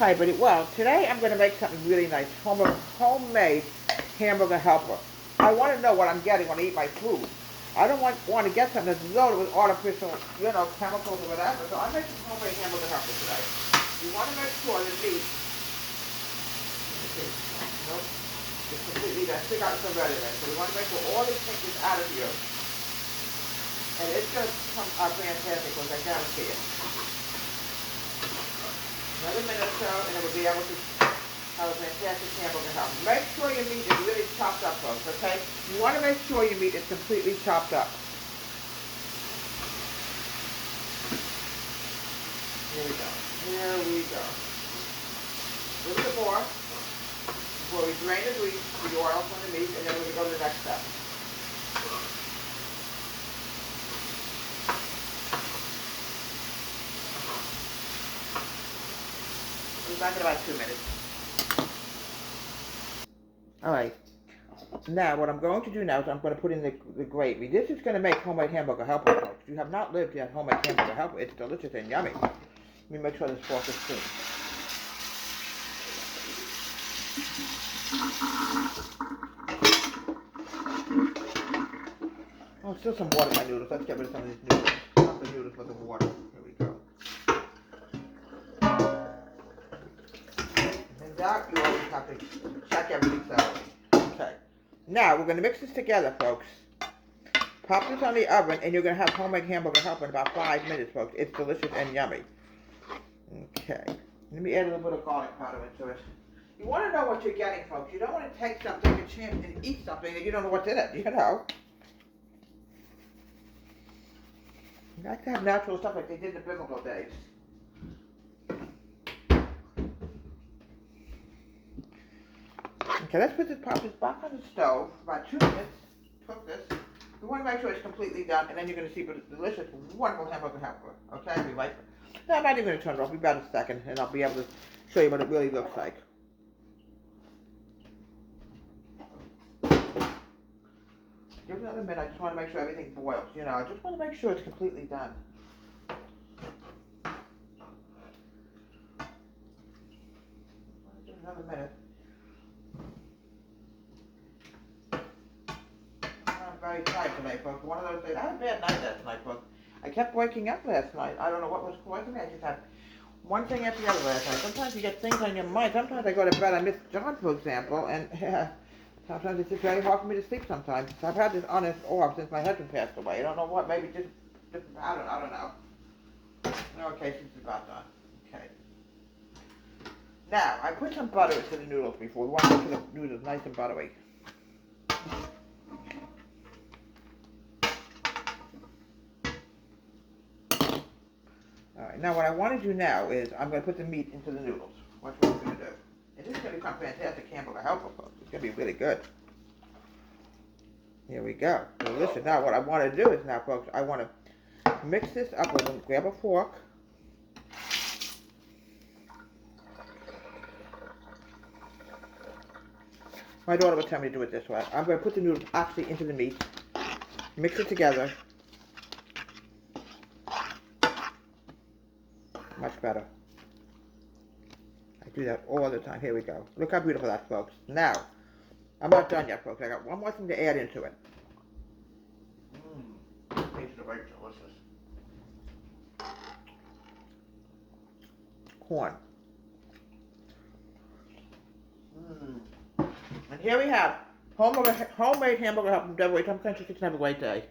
Hi, buddy. Well, today I'm going to make something really nice. Homemade hamburger helper. I want to know what I'm getting when I eat my food. I don't want to get something that's loaded with artificial, chemicals or whatever. So I'm making homemade hamburger helper today. You want to make sure the meat, nope, it's completely done. Stick out some ready there. So we want to make sure all the pink is out of here. And it's going to come out fantastic because I guarantee it. Another minute or so, and it will be able to have a fantastic hamburger helper. Make sure your meat is really chopped up, folks, okay? You want to make sure your meat is completely chopped up. Here we go. Here we go. A little bit more before we drain the grease, the oil from the meat, and then we're going to go to the next step. We'll be back in about 2 minutes. Alright, now what I'm going to do now is I'm going to put in the gravy. This is going to make homemade hamburger helper, folks. If you have not lived yet homemade hamburger helper, it's delicious and yummy. Let me make sure this fork is clean. Oh, still some water in my noodles. Let's get rid of some of these noodles. Not the noodles, but the water. Here we go. And that you always have to check everything thoroughly. Okay. Now, we're going to mix this together, folks. Pop this on the oven, and you're going to have homemade hamburger helper in about 5 minutes, folks. It's delicious and yummy. Okay. Let me add a little bit of garlic powder into it. You want to know what you're getting, folks. You don't want to take something and eat something and you don't know what's in it, You like to have natural stuff like they did in the biblical days. Okay, let's pop this back on the stove for about 2 minutes. Cook this. We want to make sure it's completely done, and then you're going to see the delicious, wonderful hamburger helper. Okay, be right. No, I'm not even going to turn it off. Be about a second, and I'll be able to show you what it really looks like. Give it another minute. I just want to make sure everything boils. I just want to make sure it's completely done. Give it another minute. I'm very tired tonight, folks. One of those days. I had a bad night last night, folks. I kept waking up last night. I don't know what was causing me. I just had one thing after the other last night. Sometimes you get things on your mind. Sometimes I go to bed. I miss John, for example, and sometimes it's just very hard for me to sleep sometimes. I've had this on and off since my husband passed away. I don't know what. Maybe just I don't know. Okay, this is about done. Okay. Now, I put some butter into the noodles before. We want to make sure the noodles nice and buttery. Alright, now what I want to do now is I'm going to put the meat into the noodles. Watch what I'm going to do. And this is going to become fantastic hamburger helper, folks. It's going to be really good. Here we go. Delicious. Now what I want to do is now, folks, I want to mix this up. We're going to grab a fork. My daughter would tell me to do it this way. I'm going to put the noodles actually into the meat. Mix it together. Much better. I do that all the time. Here we go. Look how beautiful that is, folks. Now, I'm not done yet, folks. I got one more thing to add into it. These are very delicious. Corn. And here we have homemade hamburger helper from Devil's Country Kitchen. Have a great day.